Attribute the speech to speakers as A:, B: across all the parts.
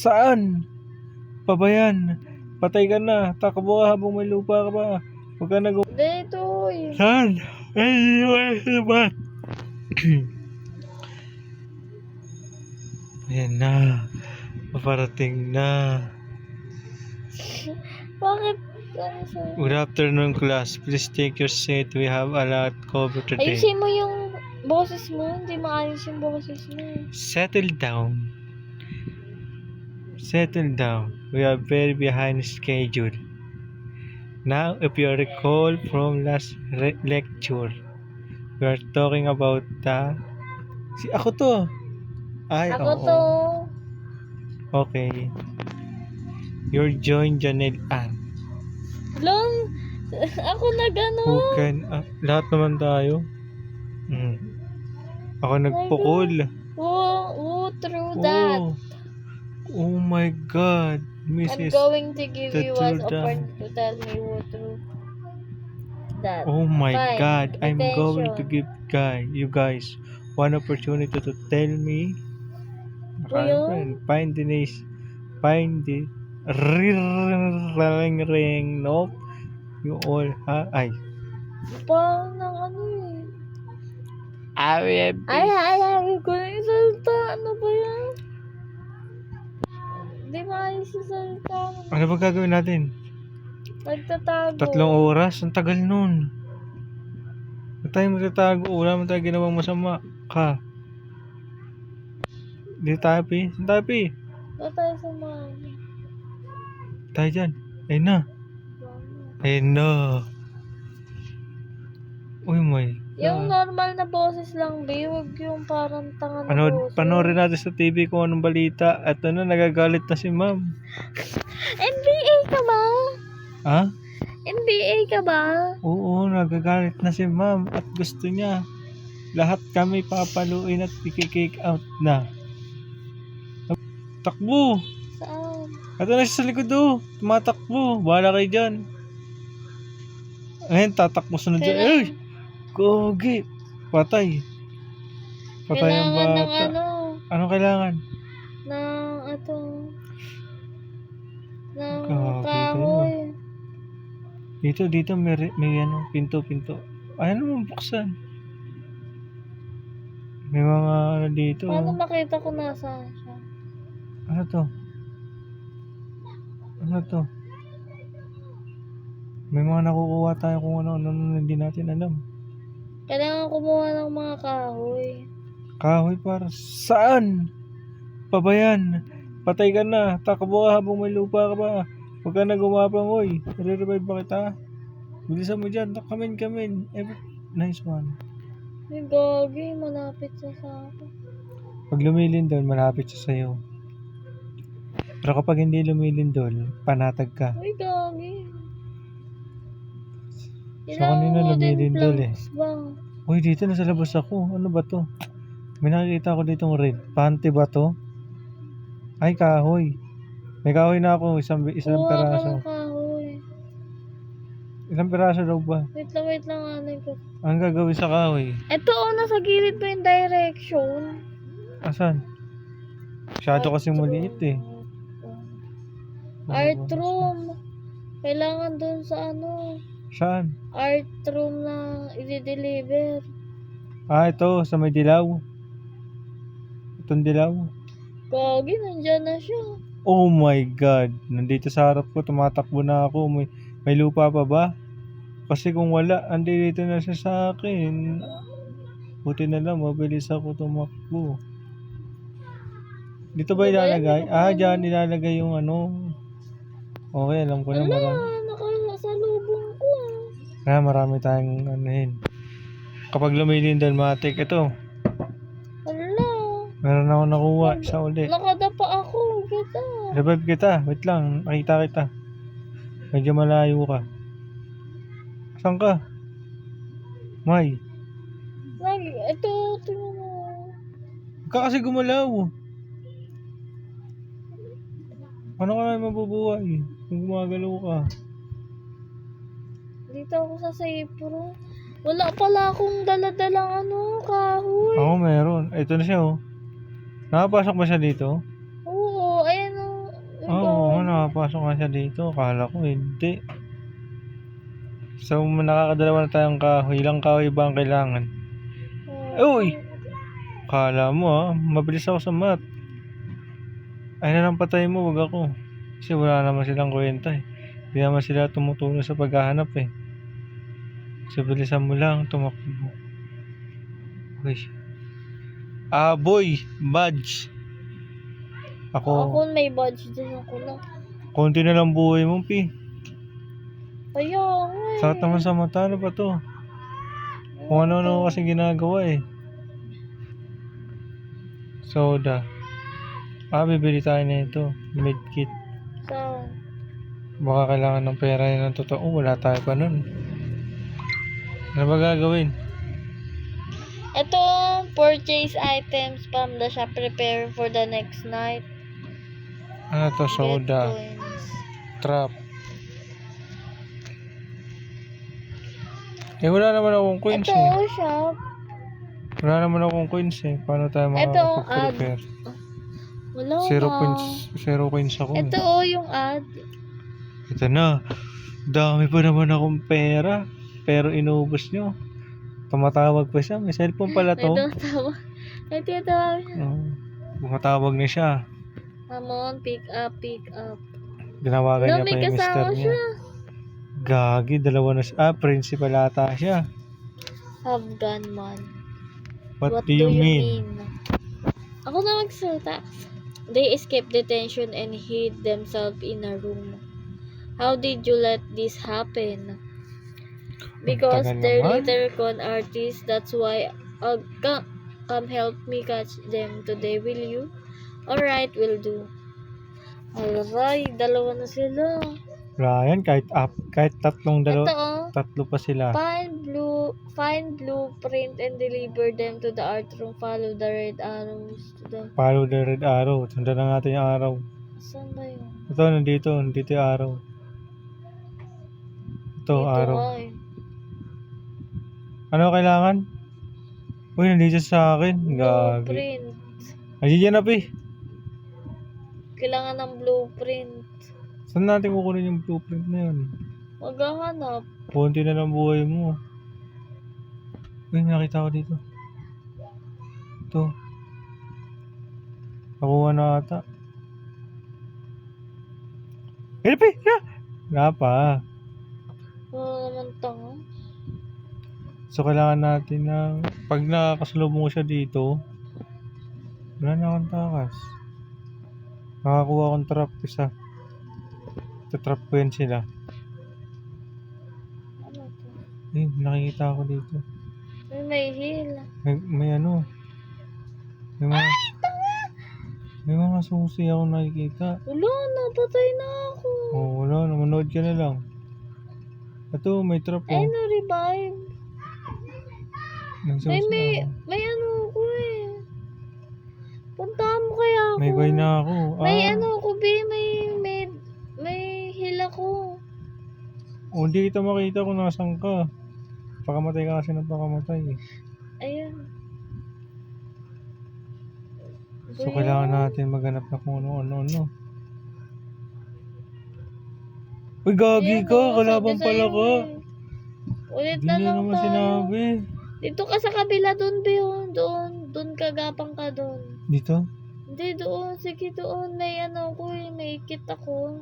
A: Saan? Pabayan. Patay ka na. Takbo ka habang may lupa ka pa. Huwag ka nag...
B: Dito eh.
A: Saan? Ay, ba? Ayan na. Paparating na.
B: Bakit? Ano sa'yo?
A: Good afternoon, class. Please take your seat. We have a lot covered today.
B: Ayusin mo yung boses mo. Hindi maayos yung boses mo.
A: Settle down. Settle down. We are very behind schedule. Now, if you recall from last lecture, we are talking about the... Ako to. Ay,
B: Ako
A: oo.
B: to.
A: Okay. You're joined Janelle Ann.
B: Long. Ako nag-ano.
A: Who can... lahat naman tayo. Ako nagpukol.
B: Through that.
A: Oh my God.
B: I'm
A: Mrs.
B: going to give
A: the
B: you one
A: truth,
B: opportunity to tell me who through that.
A: Oh my
B: Fine.
A: God. I'm going to
B: Detention.
A: give you guys one opportunity to tell me.
B: Kuya?
A: Find the ring. Nope. You all ay.
B: Parang ng ano eh.
A: Ay,
B: Ay, ko na yung salita. Ano ba yan? Hindi maayos yung salita.
A: ano ba gagawin natin?
B: Nagtatago.
A: 3 oras? Ang tagal nun. Ba't tayo magtatago? Wala mo tayo ginawang masama. Ka. Dito tayo, Pi. Saan tayo, Pi?
B: Ba't tayo sa mga?
A: Tayo dyan. Ayun na. Ayun na. Uy, my
B: Yung
A: God.
B: normal na boses lang, B. Huwag yung parang tanga na boses.
A: Panoorin natin sa TV kung anong balita. At nagagalit na si ma'am.
B: NBA ka ba?
A: Ha?
B: NBA ka ba?
A: Oo, nagagalit na si ma'am. At gusto niya. Lahat kami papaluin at i-kick out na. Takbo!
B: Saan?
A: Ito na siya sa likod tumatakbo. Bahala kayo dyan. Ayun, tatakbo sunod dyan. Ay! Gogi! Patay. Patay ang
B: Kailangan ng
A: bata.
B: ano?
A: Anong kailangan?
B: Ng ito. Ng
A: Grabe
B: kahoy.
A: Dito may ano, pinto. Ayaw naman buksan. May mga ano dito.
B: Paano makita ko nasaan siya?
A: Ano to? May mga nakukuha tayo kung ano hindi natin alam.
B: Kailangan kumuha ng mga kahoy.
A: Kahoy para saan? Pabayan. Patay ka na. Takbo ka habang may lupa ka pa. Huwag ka na gumapang, oy. Nare-revive ba kita? Bilisan mo dyan. Come in. Nice one.
B: Yung gogi, malapit siya sa akin.
A: Pag lumilindol, malapit siya sa'yo. Pero kapag hindi lumilindol, panatag ka.
B: Uy, gogi.
A: So, kanina lumilindol eh.
B: Ba?
A: Uy, dito nasa labas ako. Ano ba to? May nakikita ako ditong red. Panty ba to? Ay, kahoy. May kahoy na ako. Isang
B: Kuha ka
A: peraso.
B: ng kahoy.
A: Ilang peraso daw ba?
B: Wait lang, anay ko.
A: Ang gagawin sa kahoy?
B: Ito, nasa gilid mo yung direction.
A: Asan? Masyado kasing maliit eh.
B: Art room. Kailangan dun sa ano.
A: Saan?
B: Art room na i-deliver.
A: Ito. Sa may dilaw. Itong dilaw.
B: Gogi, nandyan na siya.
A: Oh my God. Nandito sa harap ko. Tumatakbo na ako. May lupa pa ba? Kasi kung wala, andito na siya sa akin. Buti na lang, mabilis ako tumakbo. Dito ba ilalagay? Dyan ilalagay yung ano. Okay, alam ko na
B: Nakasalubong ko
A: marami tayong anuhin. Kapag lumilindol, matik ito.
B: Hala.
A: Meron ako nakuha. Isa ulit.
B: Nakadapa ako.
A: Revive kita. Wait lang. Nakita kita. Medyo malayo ka. Saan ka? May.
B: Ito, tingnan mo.
A: Huwag ka kasi gumalaw. Ano ka na mabubuhay? Kung gumagalaw ka.
B: Dito ako sa safe room. Wala pala akong daladalang kahoy.
A: Ako meron. Ito na siya Nakapasok ba siya dito?
B: Oo, ayan o.
A: Papasok nga siya dito. Akala ko hindi. So, nakakadalawa na tayong kahoy. Ilang kahoy ba ang kailangan? Uy! Akala mo mabilis ako sa math. Ay na lang patay mo, wag ako. Kasi wala naman silang kwenta eh. Hindi naman sila tumutulong sa paghahanap eh. So, bilisan mo lang, tumakbo. Uy. Boy! Badge!
B: Ako may badge din ako na.
A: Konti na lang buhay mo, Pi.
B: Kaya nga eh.
A: Sakit naman sa mata, ano ba to? Kung ano-ano kasi ginagawa eh. Soda. Bibili tayo na ito. Medkit.
B: Saan?
A: Baka kailangan ng pera yun ng totoo. Wala tayo pa nun. Ano ba gagawin?
B: Ito, purchase items from the shop. Prepare for the next night.
A: Ano to? Soda.
B: Get coins.
A: Trap. Wala naman akong coins
B: Ito,
A: eh.
B: shop.
A: Wala naman akong coins eh. Paano tayo
B: Ito,
A: makakapag-prepare?
B: Wala
A: 0 coins ako eh.
B: Ito yung ad.
A: Ito na. Dami pa naman akong pera. Pero inubos nyo. Tumatawag pa siya. May cellphone pala to.
B: Ito, tawag.
A: Tumatawag na siya.
B: Come on, pick up.
A: Ginawagan niya
B: May
A: pa yung mister
B: kasama
A: niya.
B: siya.
A: Gagi, dalawa na siya. Principal ata siya.
B: Have gunman.
A: What do you mean?
B: Ako na magsalita. They escaped detention and hid themselves in a room. How did you let this happen? Because
A: Tagal
B: they're
A: naman.
B: little con artists. That's why come help me catch them today, will you? Alright, will do. Alright, dalawa na sila.
A: Ryan, kahit tatlong
B: Ito
A: tatlo pa sila.
B: Find blueprint and deliver them to the art room. Follow the red arrows to the...
A: Follow the red arrow. Sundan na natin yung araw.
B: Saan ba yun?
A: Ito, nandito yung araw. Ito, araw.
B: Ay.
A: Ano kailangan? Uy, nandito sa akin. Gagi.
B: Blueprint.
A: Nandiyan na, Pi.
B: Kailangan ng blueprint.
A: Saan natin kukunin yung blueprint na yun?
B: Maghahanap.
A: Konti na lang buhay mo. Uy, nakita ko dito. Ito. Nakuha na ata. Pi! Wala pa.
B: Wala naman tanga.
A: So, kailangan natin ng... Pag nakakasalubong siya dito, wala na akong takas. Nakakuha akong trap isa. Tatrap ko yan sila.
B: Ano to?
A: Nakikita ako dito.
B: May heal.
A: May ano. May mga susi ako nakikita.
B: Wala na, patay na ako.
A: Wala. Manood ka na lang. Ito, may trap
B: Ay,
A: oh.
B: no, revive. May ano ko eh. Puntahan mo kaya ako.
A: May coin na ako.
B: May ano ko, may heal ako.
A: Hindi kita makita kung nasan ka. Pakamatay ka kasi ng pakamatay eh.
B: Ayun.
A: So, kailangan natin maghanap na kung ano. Uy, gagi ka! Kalaban pala ka!
B: Ulit
A: Hindi
B: na
A: niya
B: lang
A: naman
B: tayo.
A: sinabi.
B: Dito ka sa kabila, doon, Bion. Doon ka, gapang ka doon.
A: Dito?
B: Hindi, doon. Sige, doon. May ano ko eh. May kit ako.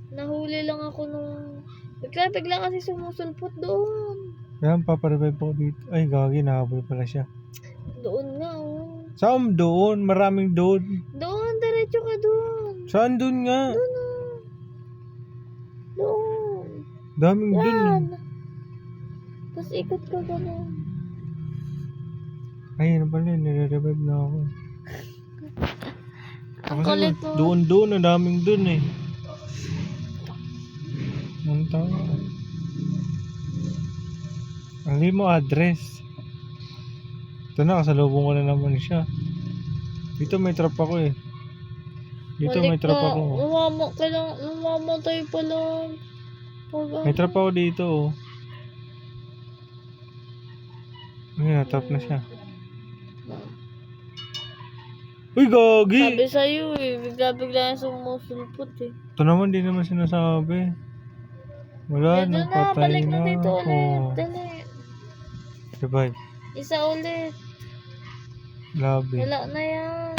B: Nahuli lang ako nung... Bigla kasi sumusulpot doon.
A: Kaya paparevive po dito. Ay, gagi, nahabol pala siya.
B: Doon nga, oh.
A: Saan doon? Maraming doon.
B: Doon, diretso ka doon.
A: Saan doon nga?
B: Doon, oh. Doon.
A: Daming doon eh.
B: Yan. Tapos ikot ka gano'n.
A: Ay, ano pala, nire-revive na ako.
B: Ang kulit mo.
A: Doon, ang daming doon eh. Ang tao. Ang mo address. Ito na, kasalubong ko na naman siya. Dito may trap ako eh. Dito may trap ako.
B: Namamatay pa lang.
A: May trap ako dito oh. Ay, natrap na siya. Uy, gagi!
B: Sabi sa'yo eh, bigla-bigla yung sumusulpot eh.
A: Ito naman, di naman sinasabi. Wala
B: Dito
A: na,
B: na,
A: patay
B: balik na
A: na.
B: dito ulit.
A: Oh,
B: Dali.
A: revive.
B: Isa ulit.
A: Labi.
B: Wala na yan.